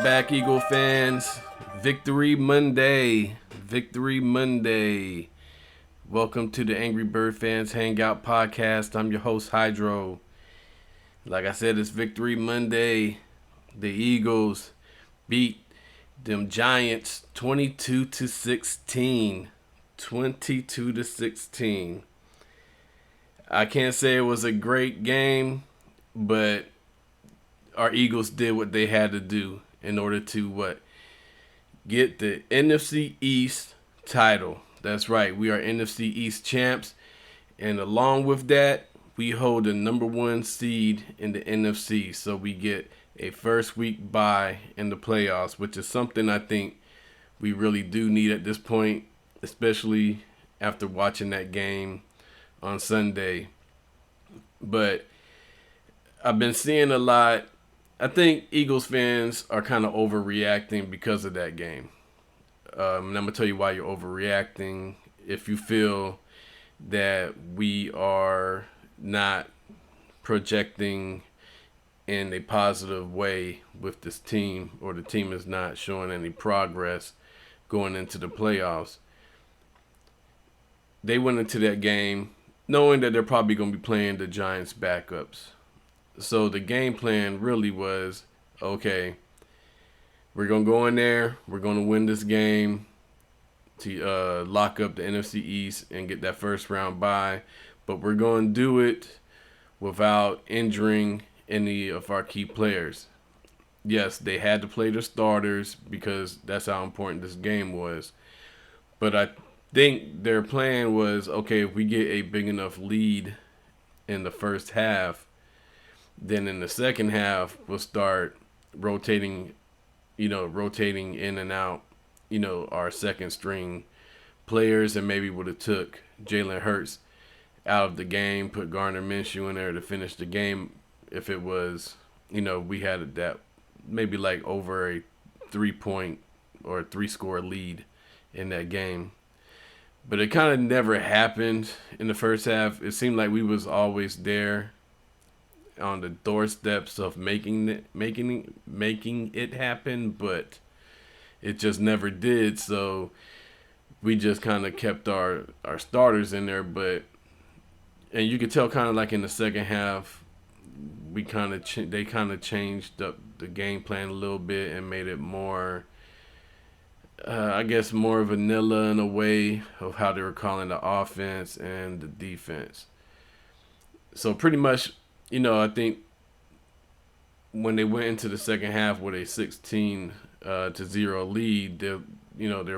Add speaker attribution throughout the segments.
Speaker 1: back, Eagle fans. Victory Monday. Victory Monday. Welcome to the Angry Bird Fans Hangout Podcast. I'm your host, Hydro. Like I said, it's Victory Monday. The Eagles beat them Giants 22-16. 22-16. I can't say it was a great game, but our Eagles did what they had to do in order to get the NFC East title. That's right, we are NFC East Champs, and along with that, we hold the number one seed in the NFC, so we get a first week bye in the playoffs, which is something I think we really do need at this point, especially after watching that game on Sunday. But I've been seeing a lot. I think Eagles fans are kind of overreacting because of that game. And I'm going to tell you why you're overreacting. If you feel that we are not projecting in a positive way with this team, or the team is not showing any progress going into the playoffs. They went into that game knowing that they're probably going to be playing the Giants' backups. So the game plan really was, okay, we're going to go in there, we're going to win this game to lock up the NFC East and get that first round bye, but we're going to do it without injuring any of our key players. Yes, they had to play their starters because that's how important this game was. But I think their plan was, okay, if we get a big enough lead in the first half, then in the second half, we'll start rotating in and out, our second string players, and maybe would have took Jalen Hurts out of the game, put Gardner Minshew in there to finish the game if it was, we had that maybe like over a 3-point or 3-score lead in that game. But it kind of never happened in the first half. It seemed like we was always there on the doorsteps of making it happen, but it just never did. So we just kind of kept our starters in there, and you could tell kind of like in the second half, they kind of changed up the game plan a little bit and made it more, I guess, more vanilla in a way of how they were calling the offense and the defense. So pretty much, I think when they went into the second half with a 16-0 lead, they're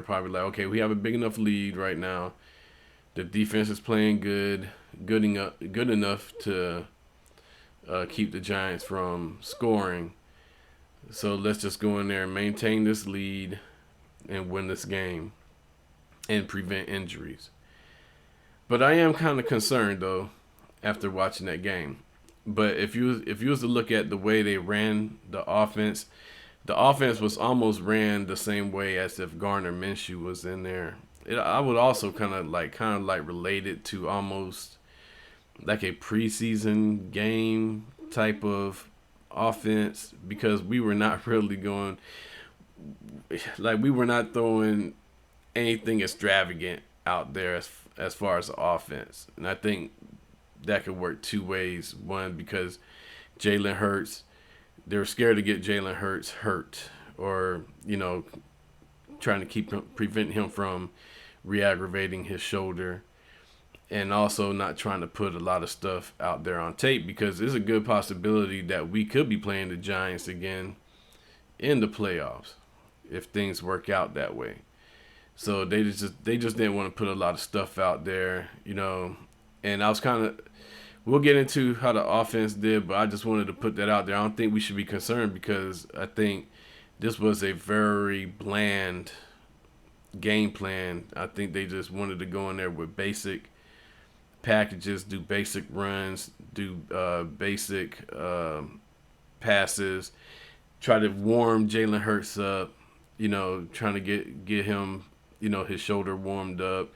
Speaker 1: probably like, okay, we have a big enough lead right now. The defense is playing good enough to keep the Giants from scoring. So let's just go in there and maintain this lead and win this game and prevent injuries. But I am kind of concerned though after watching that game. But if you was to look at the way they ran the offense was almost ran the same way as if Gardner Minshew was in there. I would also kind of like relate it to almost like a preseason game type of offense, because we were not really going, like, we were not throwing anything extravagant out there as far as the offense. And I think that could work two ways. One, because Jalen Hurts, they were scared to get Jalen Hurts hurt, or trying to prevent him from re-aggravating his shoulder, and also not trying to put a lot of stuff out there on tape, because there's a good possibility that we could be playing the Giants again in the playoffs if things work out that way. So they just didn't want to put a lot of stuff out there, and I was kind of, we'll get into how the offense did, but I just wanted to put that out there. I don't think we should be concerned, because I think this was a very bland game plan. I think they just wanted to go in there with basic packages, do basic runs, do basic passes, try to warm Jalen Hurts up, trying to get him, his shoulder warmed up.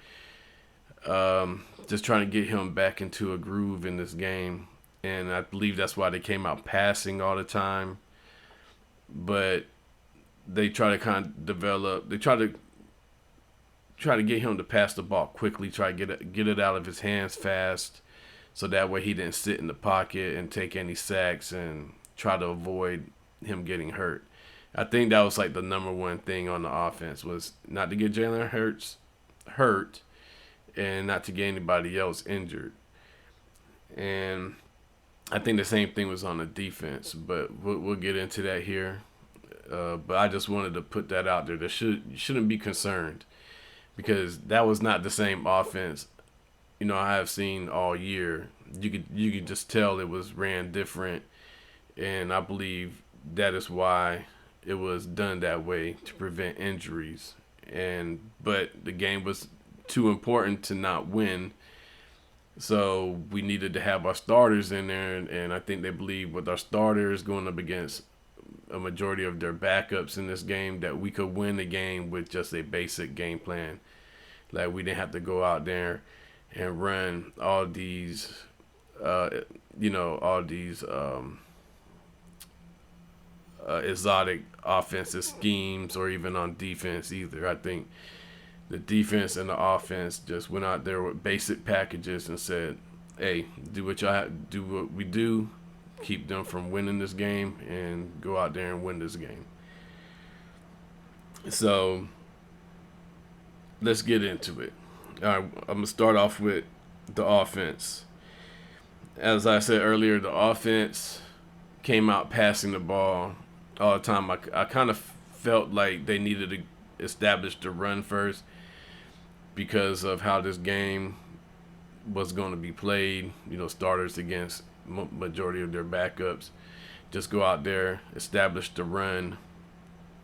Speaker 1: Just trying to get him back into a groove in this game. And I believe that's why they came out passing all the time. But they try to kind of develop. They try to get him to pass the ball quickly. Try to get it out of his hands fast, so that way he didn't sit in the pocket and take any sacks and try to avoid him getting hurt. I think that was like the number one thing on the offense was not to get Jalen Hurts hurt and not to get anybody else injured. And I think the same thing was on the defense, but we'll get into that here. But I just wanted to put that out there. You shouldn't be concerned because that was not the same offense I have seen all year. You could just tell it was ran different, and I believe that is why it was done that way to prevent injuries. But the game was too important to not win, so we needed to have our starters in there, and I think they believe with our starters going up against a majority of their backups in this game that we could win the game with just a basic game plan. Like we didn't have to go out there and run all these, exotic offensive schemes or even on defense either. I think the defense and the offense just went out there with basic packages and said, "Hey, do what we do, keep them from winning this game, and go out there and win this game." So let's get into it. All right, I'm gonna start off with the offense. As I said earlier, the offense came out passing the ball all the time. I kind of felt like they needed to establish the run first because of how this game was going to be played. Starters against majority of their backups. Just go out there, establish the run.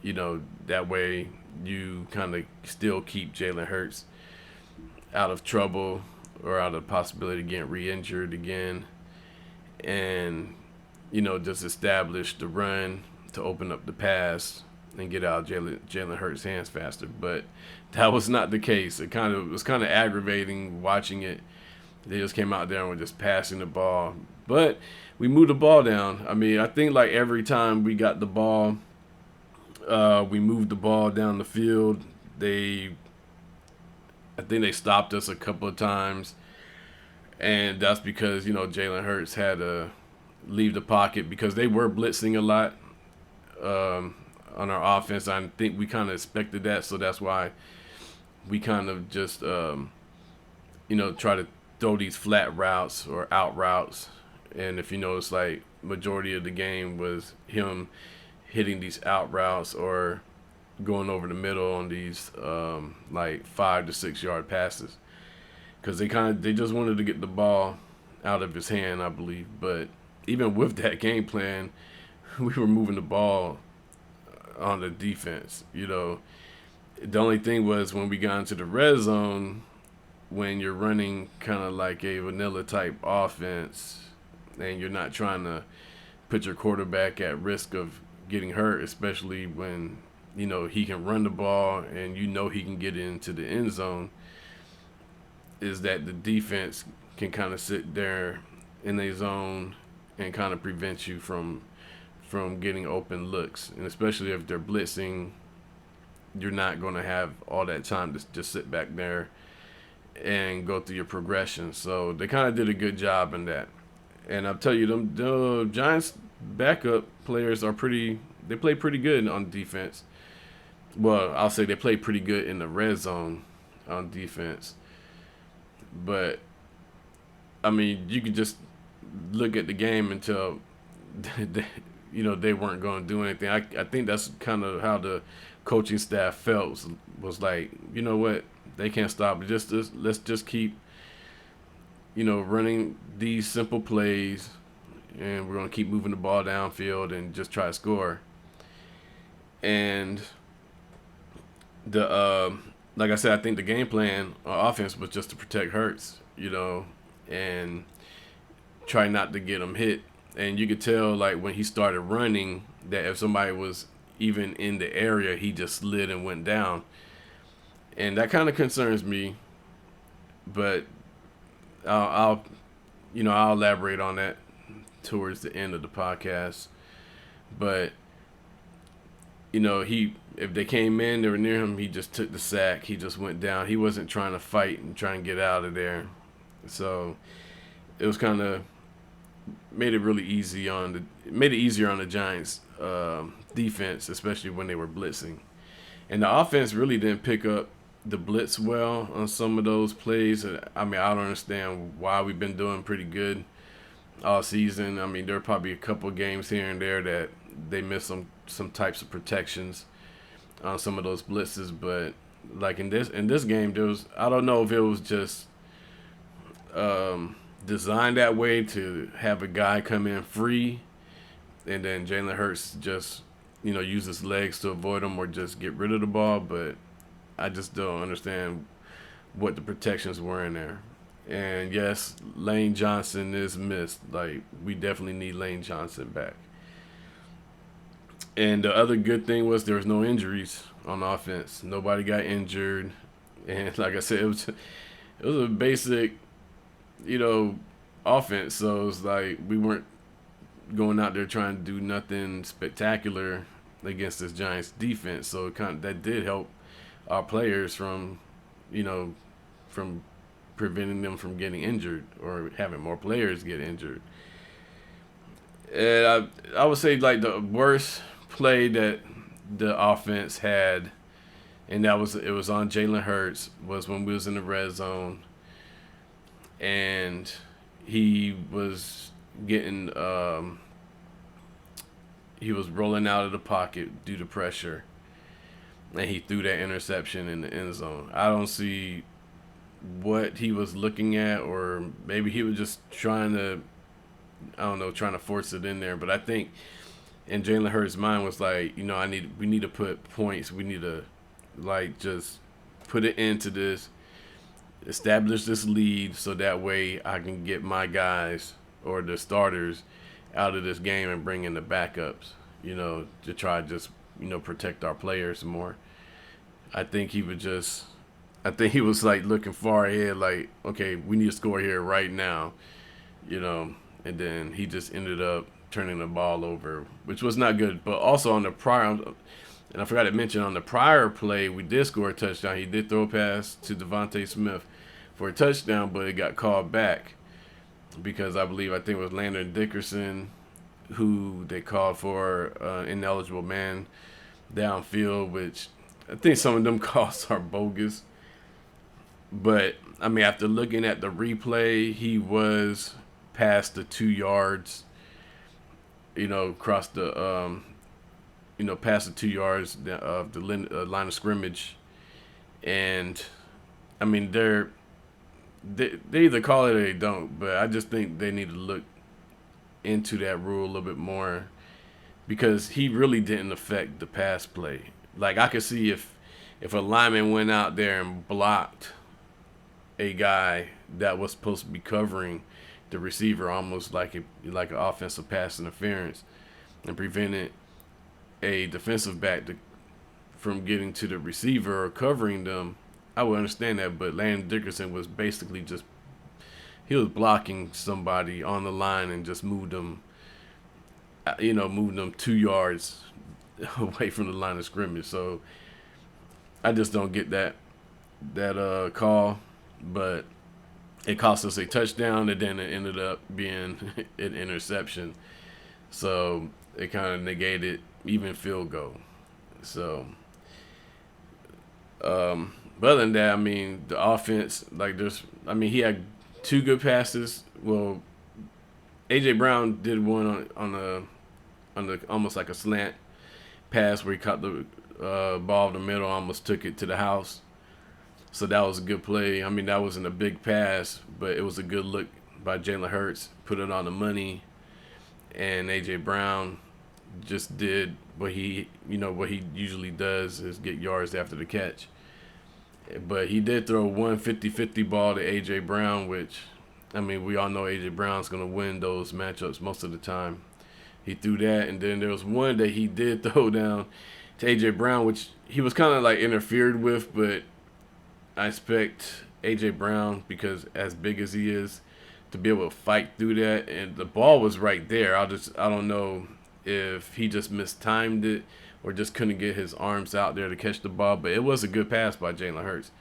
Speaker 1: That way you kind of still keep Jalen Hurts out of trouble or out of the possibility of getting re-injured again. And, just establish the run to open up the pass and get out Jalen Hurts' hands faster. But that was not the case. It was kind of aggravating watching it. They just came out there and were just passing the ball. But we moved the ball down. I mean, I think like every time we got the ball, we moved the ball down the field. I think they stopped us a couple of times. And that's because, Jalen Hurts had to leave the pocket because they were blitzing a lot on our offense. I think we kind of expected that. So that's why we kind of just, try to throw these flat routes or out routes. And if you notice, like, majority of the game was him hitting these out routes or going over the middle on these, 5 to 6 yard passes. Because they just wanted to get the ball out of his hand, I believe. But even with that game plan, we were moving the ball on the defense. The only thing was when we got into the red zone, when you're running kind of like a vanilla type offense and you're not trying to put your quarterback at risk of getting hurt, especially when, he can run the ball and he can get into the end zone, is that the defense can kind of sit there in a zone and kind of prevent you from getting open looks. And especially if they're blitzing, you're not going to have all that time to just sit back there and go through your progression. So they kind of did a good job in that. And I'll tell you, the Giants backup players they play pretty good on defense. Well, I'll say they play pretty good in the red zone on defense. But, I mean, you could just look at the game and tell, they weren't going to do anything. I think that's kind of how the coaching staff felt, was like, you know what, they can't stop it. Let's just keep, running these simple plays, and we're going to keep moving the ball downfield and just try to score. And like I said, I think the game plan on offense was just to protect Hurts, and try not to get him hit. And you could tell, like, when he started running, that if somebody was even in the area, he just slid and went down. And that kind of concerns me. But I'll elaborate on that towards the end of the podcast. But he if they came in, they were near him, he just took the sack. He just went down. He wasn't trying to fight and try and get out of there. So it was kind of made it easier on the Giants defense, especially when they were blitzing. And the offense really didn't pick up the blitz well on some of those plays. I mean, I don't understand why we've been doing pretty good all season. I mean, there are probably a couple of games here and there that they missed some types of protections on some of those blitzes, but like in this game, there was, I don't know if it was just designed that way to have a guy come in free, and then Jalen Hurts just use his legs to avoid him or just get rid of the ball. But I just don't understand what the protections were in there. And yes, Lane Johnson is missed. Like, we definitely need Lane Johnson back. And the other good thing was there was no injuries on offense. Nobody got injured. And like I said, it was a basic, offense. So it's like we weren't going out there trying to do nothing spectacular against this Giants defense. So that did help our players from preventing them from getting injured or having more players get injured. And I would say like the worst play that the offense had, and it was on Jalen Hurts, was when we was in the red zone, and he was getting he was rolling out of the pocket due to pressure, and he threw that interception in the end zone. I don't see what he was looking at, or maybe he was just trying to force it in there. But I think in Jalen Hurts' mind was like, we need to put points. We need to just put it into this, establish this lead, so that way I can get my guys or the starters out of this game and bring in the backups, to try to just, protect our players more. I think he was like looking far ahead, like, okay, we need to score here right now, and then he just ended up turning the ball over, which was not good. But also on the prior, and I forgot to mention, on the prior play, we did score a touchdown. He did throw a pass to Devontae Smith for a touchdown, but it got called back because I think it was Landon Dickerson who they called for ineligible man downfield, which I think some of them calls are bogus. But, I mean, after looking at the replay, he was past the 2 yards, across the, past the 2 yards of the line of scrimmage. And, I mean, they either call it or they don't, but I just think they need to look into that rule a little bit more, because he really didn't affect the pass play. Like, I could see if a lineman went out there and blocked a guy that was supposed to be covering the receiver, almost like an offensive pass interference, and prevented a defensive back from getting to the receiver or covering them, I would understand that. But Landon Dickerson was basically he was blocking somebody on the line and just moved them 2 yards away from the line of scrimmage. So I just don't get that call. But it cost us a touchdown, and then it ended up being an interception. So it kind of negated even field goal. So, but other than that, I mean, the offense, he had 2 good passes. Well, AJ Brown did one on the almost like a slant pass where he caught the ball in the middle, almost took it to the house. So that was a good play. I mean, that wasn't a big pass, but it was a good look by Jalen Hurts, put it on the money, and AJ Brown just did what he usually does, is get yards after the catch. But he did throw one 50-50 ball to AJ Brown, which, I mean, we all know AJ Brown's going to win those matchups most of the time. He threw that, and then there was one that he did throw down to AJ Brown, which he was kind of like interfered with, but I expect AJ Brown, because as big as he is, to be able to fight through that, and the ball was right there. I don't know if he just mistimed it or just couldn't get his arms out there to catch the ball. But it was a good pass by Jalen Hurts.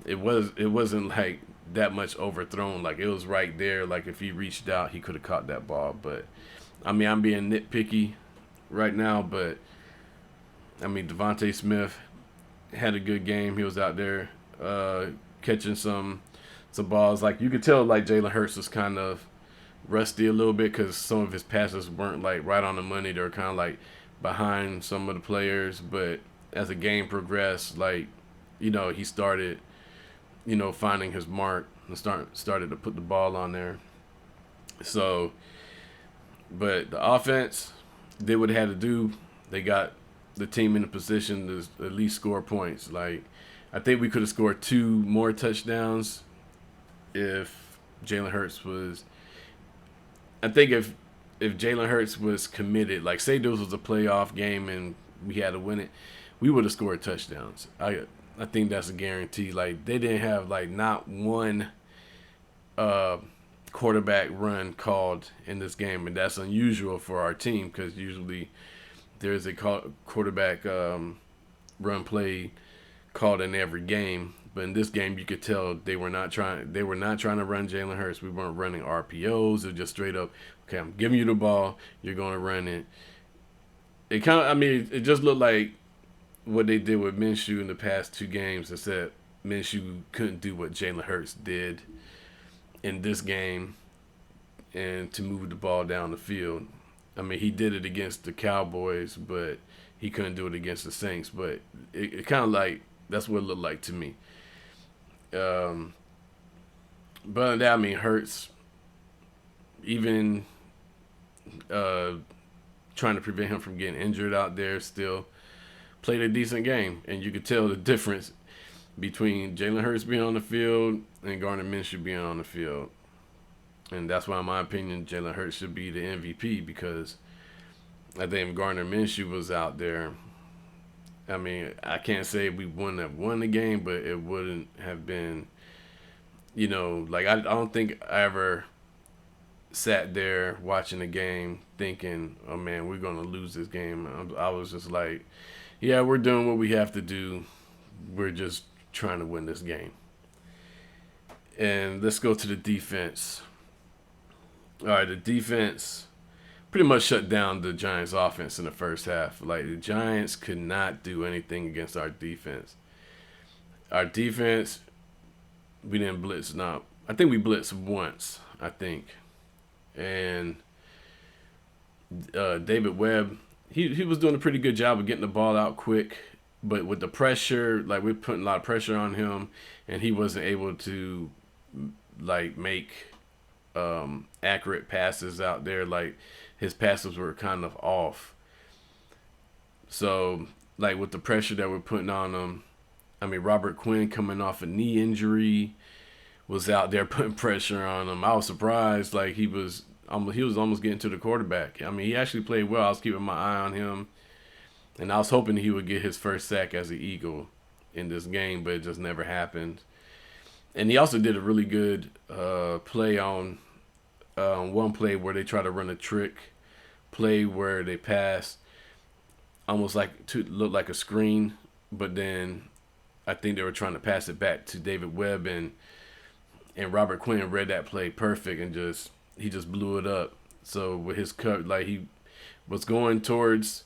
Speaker 1: It wasn't like that much overthrown. Like it was right there. Like if he reached out, he could have caught that ball. But I mean, I'm being nitpicky right now, but I mean, Devontae Smith had a good game. He was out there catching some balls. Like you could tell, like Jalen Hurts was kind of rusty a little bit because some of his passes weren't like right on the money. They were kind of like behind some of the players. But as the game progressed, like he started finding his mark and started to put the ball on there. So, but the offense did what they had to do. They got the team in a position to at least score points. Like, I think we could have scored 2 more touchdowns if Jalen Hurts was. I think if Jalen Hurts was committed, like say this was a playoff game and we had to win it, we would have scored touchdowns. I think that's a guarantee. Like they didn't have like not one quarterback run called in this game, and that's unusual for our team because usually there's a quarterback run play called in every game. But in this game, you could tell they were not trying. They were not trying to run Jalen Hurts. We weren't running RPOs. It just straight up. Okay, I'm giving you the ball. You're going to run it. It kind of. I mean, it just looked like what they did with Minshew in the past 2 games. Except Minshew couldn't do what Jalen Hurts did in this game, and to move the ball down the field. I mean, he did it against the Cowboys, but he couldn't do it against the Saints. But it kind of like that's what it looked like to me. But other than that, I mean, Hurts, even trying to prevent him from getting injured out there, still played a decent game. And you could tell the difference between Jalen Hurts being on the field and Gardner Minshew being on the field. And that's why, in my opinion, Jalen Hurts should be the MVP because I think if Gardner Minshew was out there, I mean, I can't say we wouldn't have won the game, but it wouldn't have been, like I don't think I ever sat there watching the game thinking, oh man, we're going to lose this game. I was just like, yeah, we're doing what we have to do. We're just trying to win this game. And let's go to the defense. All right, the defense pretty much shut down the Giants' offense in the first half. Like, the Giants could not do anything against our defense. Our defense, we didn't blitz. Now, I think we blitzed once, I think. And David Webb, he was doing a pretty good job of getting the ball out quick. But with the pressure, like, we're putting a lot of pressure on him, and he wasn't able to, like, make accurate passes out there. Like, his passes were kind of off. So, like, with the pressure that we're putting on him, I mean, Robert Quinn coming off a knee injury was out there putting pressure on him. I was surprised. Like, he was almost getting to the quarterback. I mean, he actually played well. I was keeping my eye on him. And I was hoping he would get his first sack as an Eagle in this game, but it just never happened. And he also did a really good play on one play where they try to run a trick play where they pass almost like to look like a screen, but then I think they were trying to pass it back to David Webb, and Robert Quinn read that play perfect and he just blew it up. So with his cut, like he was going towards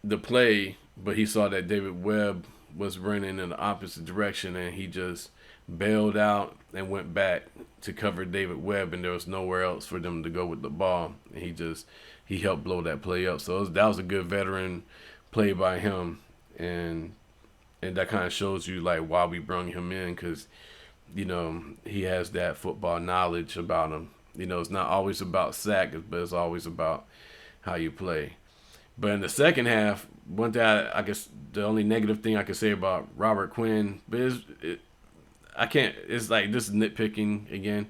Speaker 1: the play, but he saw that David Webb was running in the opposite direction, and he just bailed out and went back to cover David Webb, and there was nowhere else for them to go with the ball. And he helped blow that play up. So that was a good veteran play by him, and that kind of shows you like why we brung him in, because he has that football knowledge about him. It's not always about sacks, but it's always about how you play. But in the second half, one thing I guess the only negative thing I could say about Robert Quinn, but it's like this is nitpicking again,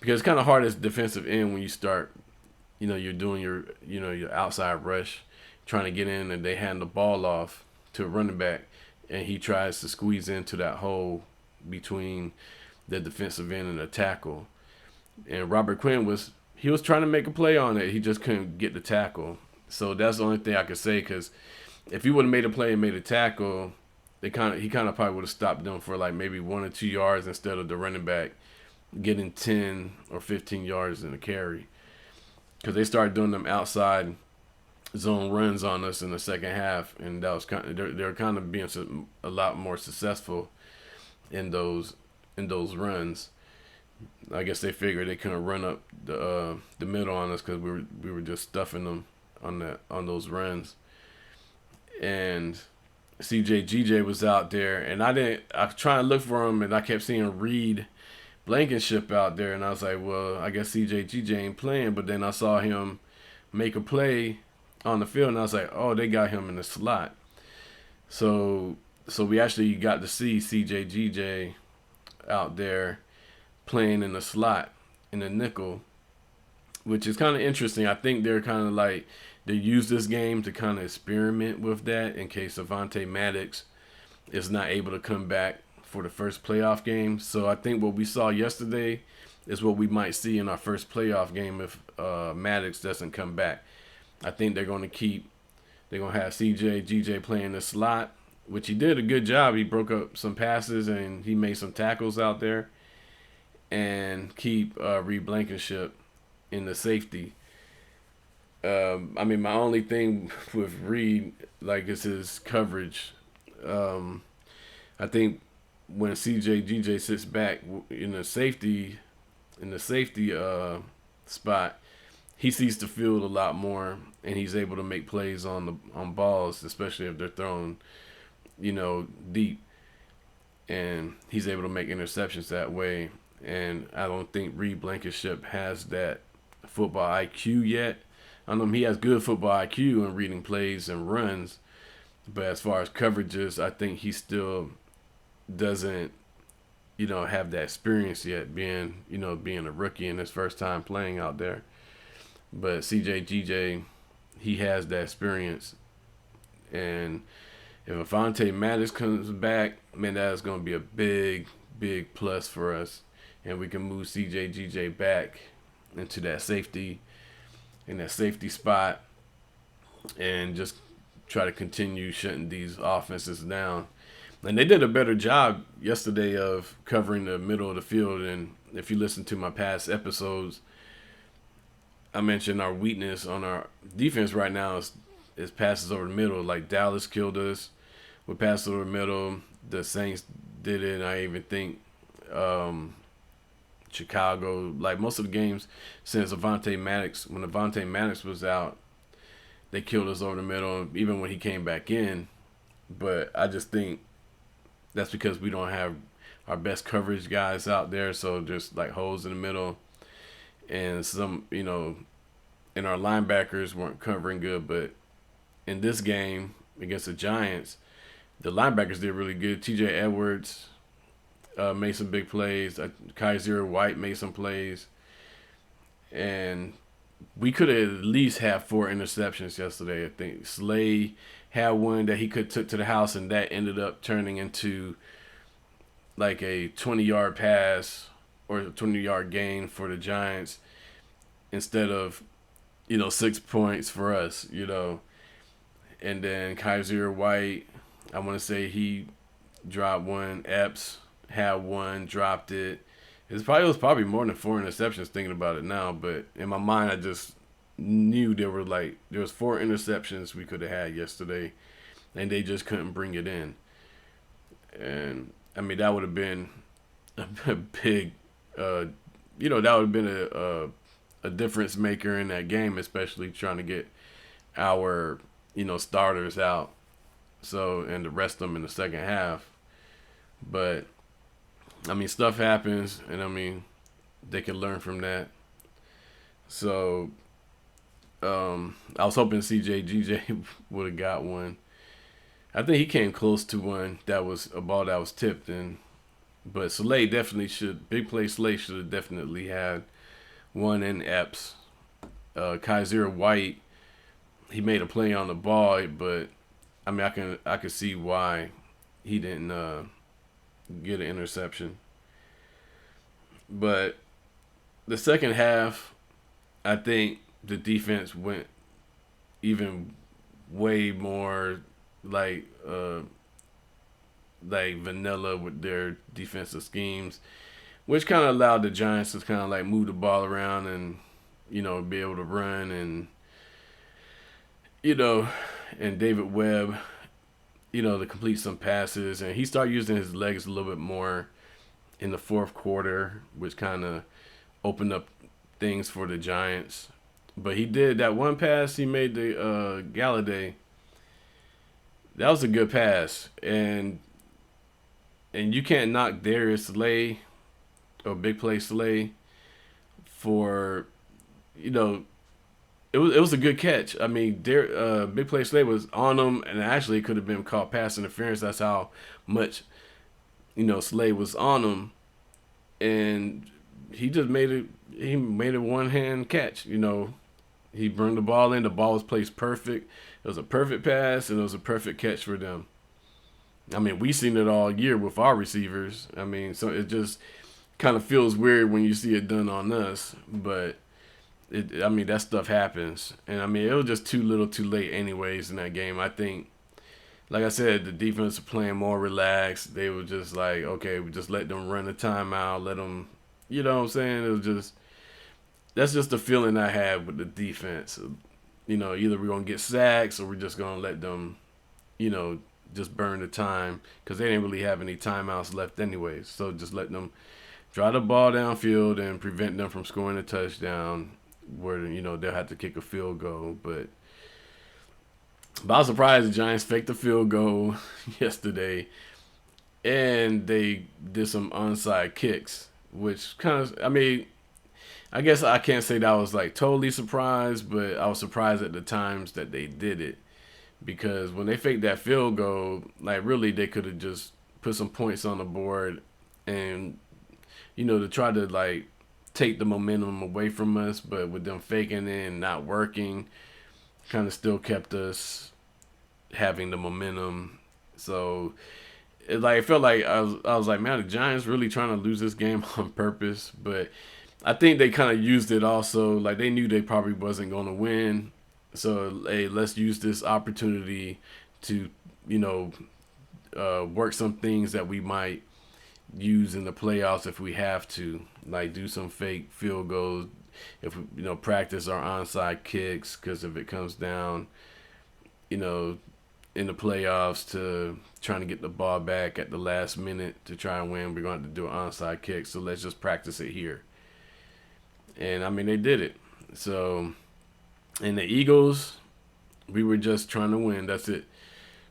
Speaker 1: because it's kind of hard as defensive end when you start, you're doing your outside rush, trying to get in, and they hand the ball off to a running back, and he tries to squeeze into that hole between the defensive end and the tackle. And Robert Quinn was trying to make a play on it. He just couldn't get the tackle. So that's the only thing I could say, because if he would have made a play and made a tackle, he kind of probably would have stopped them for like maybe 1 or 2 yards instead of the running back getting 10 or 15 yards in a carry. Because they started doing them outside zone runs on us in the second half, and that was they're kind of being a lot more successful in those runs. I guess they figured they couldn't run up the middle on us because we were just stuffing them on those runs. And CJ was out there, and I was trying to look for him, and I kept seeing Reed Blankenship out there, and I was like, well, I guess CJ ain't playing. But then I saw him make a play on the field, and I was like, oh, they got him in the slot. So we actually got to see CJ out there playing in the slot in the nickel, which is kind of interesting. I think they're kind of like they use this game to kind of experiment with that in case Avonte Maddox is not able to come back for the first playoff game. So I think what we saw yesterday is what we might see in our first playoff game if Maddox doesn't come back. I think they're going to have CJ playing the slot, which he did a good job. He broke up some passes and he made some tackles out there, and keep Reed Blankenship in the safety. My only thing with Reed, is his coverage. I think when CJ sits back in the safety spot, he sees the field a lot more, and he's able to make plays on balls, especially if they're thrown, deep. And he's able to make interceptions that way. And I don't think Reed Blankenship has that football IQ yet. I know he has good football IQ in reading plays and runs, but as far as coverages, I think he still doesn't, have that experience yet, being a rookie and his first time playing out there. But CJ, he has that experience, and if Avonte Maddox comes back, man, that is going to be a big plus for us, and we can move CJ back into that safety spot, and just try to continue shutting these offenses down. And they did a better job yesterday of covering the middle of the field. And if you listen to my past episodes, I mentioned our weakness on our defense right now is passes over the middle. Like Dallas killed us with passes over the middle. The Saints did it. And I even think Chicago, like most of the games since when Avonte Maddox was out, they killed us over the middle, even when he came back in. But I just think that's because we don't have our best coverage guys out there, so just like holes in the middle. And and our linebackers weren't covering good. But in this game against the Giants, the linebackers did really good. TJ Edwards made some big plays. Kaiser White made some plays. And we could have at least had 4 interceptions yesterday. I think Slay had one that he could took to the house, and that ended up turning into like a 20-yard pass or a 20-yard gain for the Giants instead of 6 points for us. And then Kaiser White, I want to say he dropped one. Epps had one, dropped it. It was probably more than 4 interceptions thinking about it now, but in my mind I just knew there was 4 interceptions we could have had yesterday, and they just couldn't bring it in. And that would have been a big, that would have been a difference maker in that game, especially trying to get our starters out, and to rest them in the second half. But stuff happens, and they can learn from that. So I was hoping CJ would have got one. I think he came close to one that was a ball that was tipped in. But Slay big play Slay should have definitely had one in Epps. Kaiser White, he made a play on the ball, but I could see why he didn't get an interception. But the second half, I think the defense went even way more like vanilla with their defensive schemes, which kind of allowed the Giants to kind of like move the ball around and be able to run you know and David Webb to complete some passes, and he started using his legs a little bit more in the fourth quarter, which kind of opened up things for the Giants. But he did that one pass he made to Galladay. That was a good pass, and you can't knock Darius Slay or Big Play Slay for you know it was a good catch. I mean, Big Play Slay was on him, and actually it could have been called pass interference. That's how much Slay was on him, and he just made it. He made a one hand catch. He brought the ball in. The ball was placed perfect. It was a perfect pass, and it was a perfect catch for them. I mean, we seen it all year with our receivers. I mean, so it just kind of feels weird when you see it done on us, but that stuff happens. And I mean, it was just too little too late anyways in that game. I think, like I said, the defense was playing more relaxed. They were just like, okay, we just let them run the timeout, let them, you know what I'm saying? It was just, that's just the feeling I had with the defense. Either we're going to get sacks or we're just going to let them, just burn the time, because they didn't really have any timeouts left anyways. So just let them drive the ball downfield and prevent them from scoring a touchdown where, they'll have to kick a field goal. But I was surprised the Giants faked the field goal yesterday, and they did some onside kicks, which kind of, I guess I can't say that I was like totally surprised, but I was surprised at the times that they did it. Because when they faked that field goal, like really they could have just put some points on the board and, to try to like take the momentum away from us. But with them faking it and not working, kind of still kept us having the momentum. So it felt like I was like, man, the Giants really trying to lose this game on purpose. But I think they kind of used it also. Like they knew they probably wasn't going to win. So, hey, let's use this opportunity to, work some things that we might use in the playoffs if we have to, like do some fake field goals, if we, practice our onside kicks, because if it comes down, in the playoffs to trying to get the ball back at the last minute to try and win, we're going to have to do an onside kick. So let's just practice it here. And, they did it. So... And the Eagles, we were just trying to win. That's it.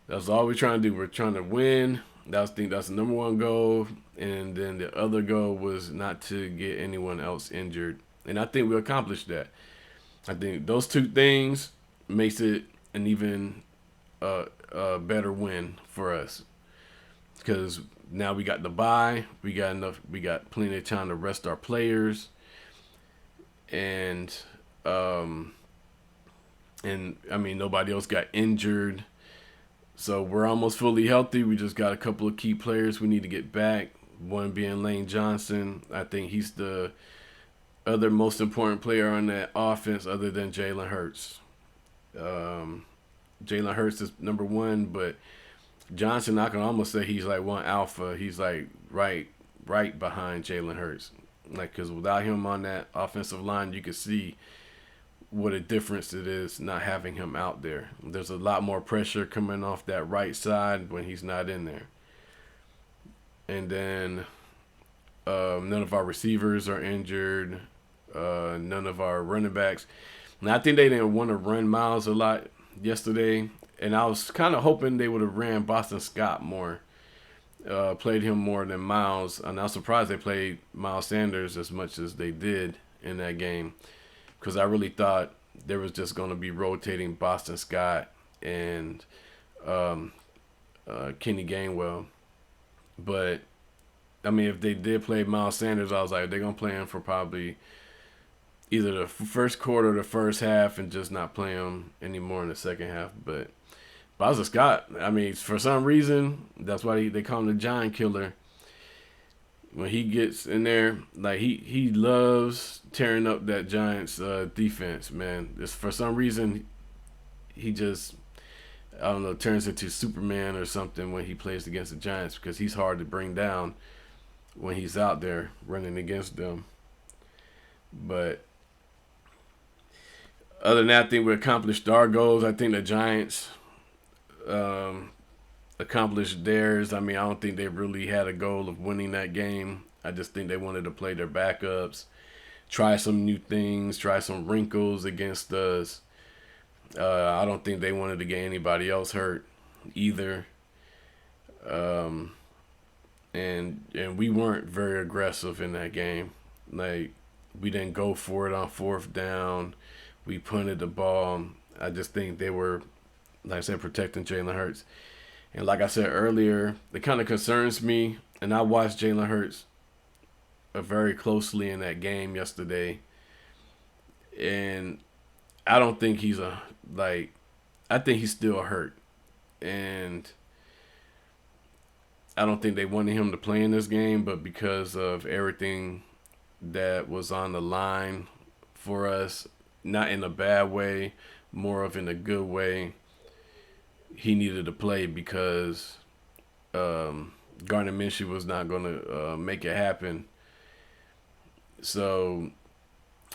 Speaker 1: That's all we're trying to do. We're trying to win. That's the number one goal. And then the other goal was not to get anyone else injured. And I think we accomplished that. I think those two things makes it an even better win for us. Because now we got the bye. We got plenty of time to rest our players. And nobody else got injured. So we're almost fully healthy. We just got a couple of key players we need to get back. One being Lane Johnson. I think he's the other most important player on that offense other than Jalen Hurts. Jalen Hurts is number one, but Johnson, I can almost say he's like one alpha. He's like right behind Jalen Hurts. Like, because without him on that offensive line, you could see what a difference it is not having him out there. There's a lot more pressure coming off that right side when he's not in there. And then none of our receivers are injured. None of our running backs. And I think they didn't want to run Miles a lot yesterday. And I was kind of hoping they would have ran Boston Scott more. Played him more than Miles. And I was surprised they played Miles Sanders as much as they did in that game. Because I really thought there was just going to be rotating Boston Scott and Kenny Gainwell. But, if they did play Miles Sanders, I was like, they're going to play him for probably either the first quarter or the first half and just not play him anymore in the second half. But Boston Scott, for some reason, that's why they call him the Giant Killer. When he gets in there, like he loves tearing up that Giants defense, man. It's for some reason he just I don't know, turns into Superman or something when he plays against the Giants because he's hard to bring down when he's out there running against them. But other than that, I think we accomplished our goals. I think the Giants um, accomplished theirs. I mean, I don't think they really had a goal of winning that game. I just think they wanted to play their backups, try some new things, try some wrinkles against us. I don't think they wanted to get anybody else hurt either. Um, and we weren't very aggressive in that game. Like we didn't go for it on fourth down. We punted the ball. I just think they were, like I said, protecting Jalen Hurts. And like I said earlier, it kind of concerns me. And I watched Jalen Hurts very closely in that game yesterday, and I don't think he's a like. I think he's still hurt, and I don't think they wanted him to play in this game. But because of everything that was on the line for us, not in a bad way, more of in a good way, he needed to play because Gardner Minshew was not going to make it happen. So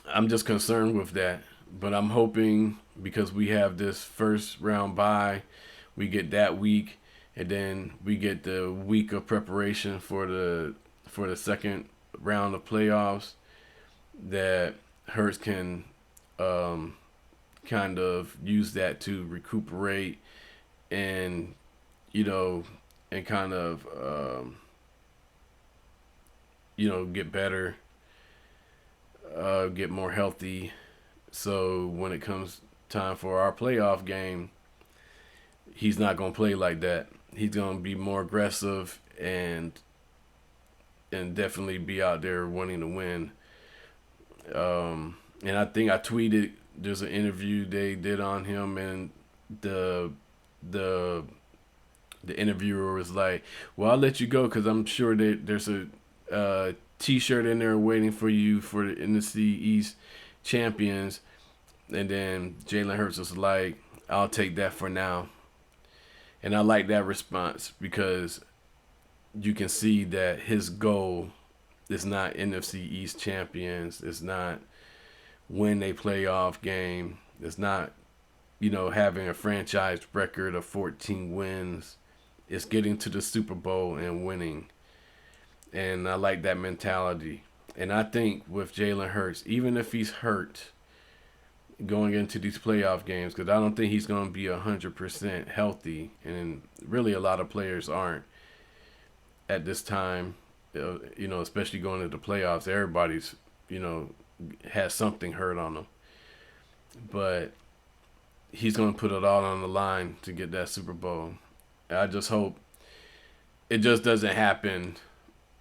Speaker 1: I'm just concerned with that. But I'm hoping because we have this first round bye, we get that week, and then we get the week of preparation for the second round of playoffs. That Hurts can kind of use that to recuperate and and kind of get better, get more healthy. So when it comes time for our playoff game, he's not gonna play like that. He's gonna be more aggressive and definitely be out there wanting to win. And I think I tweeted there's an interview they did on him, and the the the interviewer was like, "Well, I'll let you go because I'm sure that there's a T-shirt in there waiting for you for the NFC East Champions." And then Jalen Hurts was like, "I'll take that for now." And I like that response because you can see that his goal is not NFC East Champions. It's not win a playoff game. It's not, having a franchise record of 14 wins. It's getting to the Super Bowl and winning. And I like that mentality. And I think with Jalen Hurts, even if he's hurt going into these playoff games, because I don't think he's going to be 100% healthy, and really a lot of players aren't at this time, especially going into the playoffs. Everybody's, has something hurt on them. But he's going to put it all on the line to get that Super Bowl. I just hope it just doesn't happen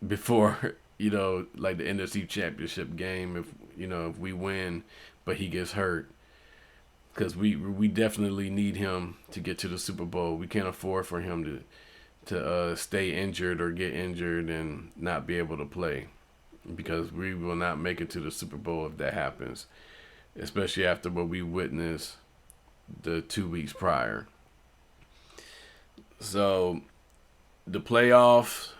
Speaker 1: before, like the NFC Championship game. If we win, but he gets hurt, because we definitely need him to get to the Super Bowl. We can't afford for him to stay injured or get injured and not be able to play, because we will not make it to the Super Bowl if that happens, especially after what we witnessed the 2 weeks prior. So the playoff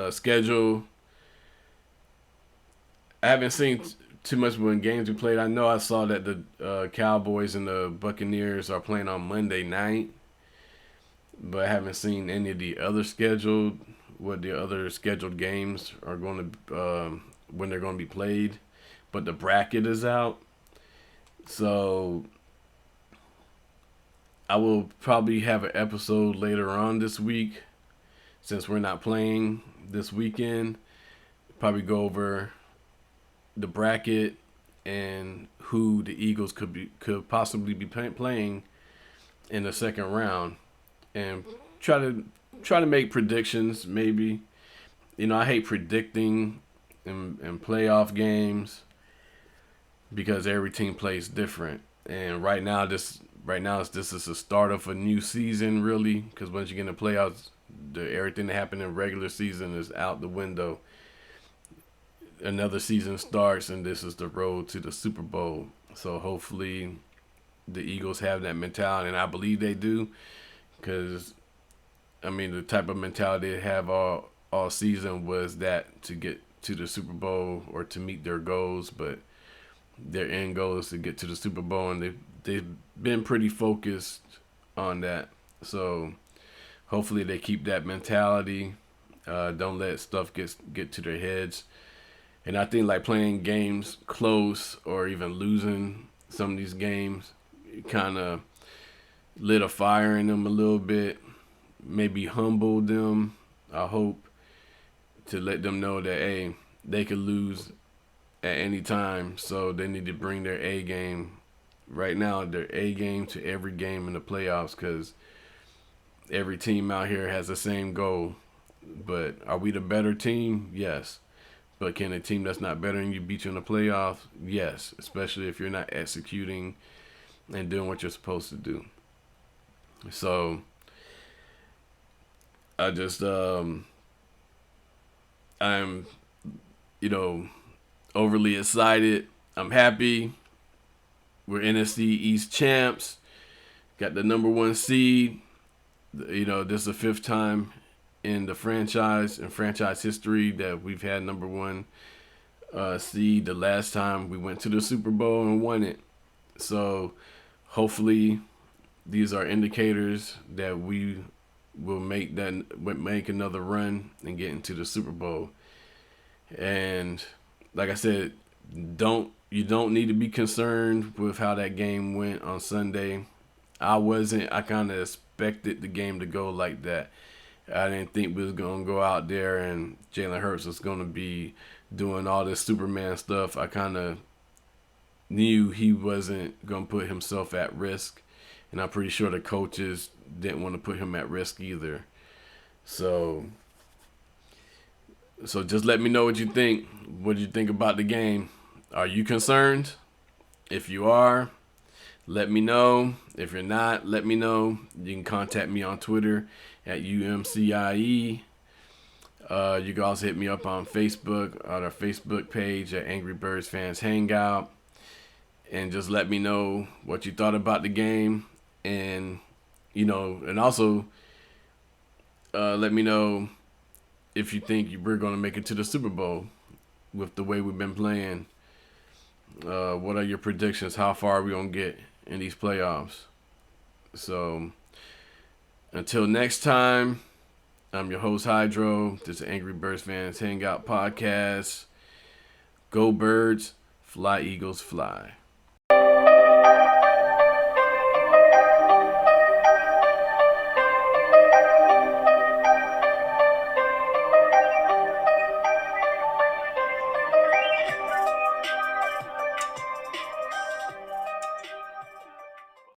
Speaker 1: schedule, I haven't seen too much when games we played. I know I saw that the Cowboys and the Buccaneers are playing on Monday night, but I haven't seen any of the other what the other scheduled games are going to, when they're going to be played. But the bracket is out, so I will probably have an episode later on this week, since we're not playing this weekend. Probably go over the bracket and who the Eagles could possibly be playing in the second round, and try to make predictions. Maybe, I hate predicting in playoff games because every team plays different. And right now this is the start of a new season, really, because once you get in the playoffs, everything that happened in regular season is out the window. Another season starts, and this is the road to the Super Bowl. So hopefully the Eagles have that mentality, and I believe they do, because I mean the type of mentality they have all season was that to get to the Super Bowl or to meet their goals, but their end goal is to get to the Super Bowl, and they've been pretty focused on that. So hopefully they keep that mentality. Don't let stuff get to their heads. And I think like playing games close or even losing some of these games kind of lit a fire in them a little bit. Maybe humbled them, I hope, to let them know that, hey, they could lose at any time. So they need to bring their A game right now, their A game to every game in the playoffs, because every team out here has the same goal. But are we the better team? Yes. But can a team that's not better than you beat you in the playoffs? Yes. Especially if you're not executing and doing what you're supposed to do. So I just I'm overly excited. I'm happy. We're NFC East Champs. Got the number 1 seed. This is the 5th time in the franchise history that we've had number 1 seed. The last time we went to the Super Bowl and won it. So hopefully these are indicators that we will make another run and get into the Super Bowl. And like I said, you don't need to be concerned with how that game went on Sunday. I wasn't. I kind of expected the game to go like that. I didn't think we was going to go out there and Jalen Hurts was going to be doing all this Superman stuff. I kind of knew he wasn't going to put himself at risk. And I'm pretty sure the coaches didn't want to put him at risk either. So just let me know what you think. What do you think about the game? Are you concerned? If you are, let me know. If you're not, let me know. You can contact me on Twitter at UMCIE. You can also hit me up on Facebook, on our Facebook page at Angry Birds Fans Hangout. And just let me know what you thought about the game. And, and also let me know if you think we're going to make it to the Super Bowl with the way we've been playing. What are your predictions? How far are we going to get in these playoffs? So until next time, I'm your host, Hydro. This is Angry Birds Fans Hangout Podcast. Go Birds, fly Eagles, fly.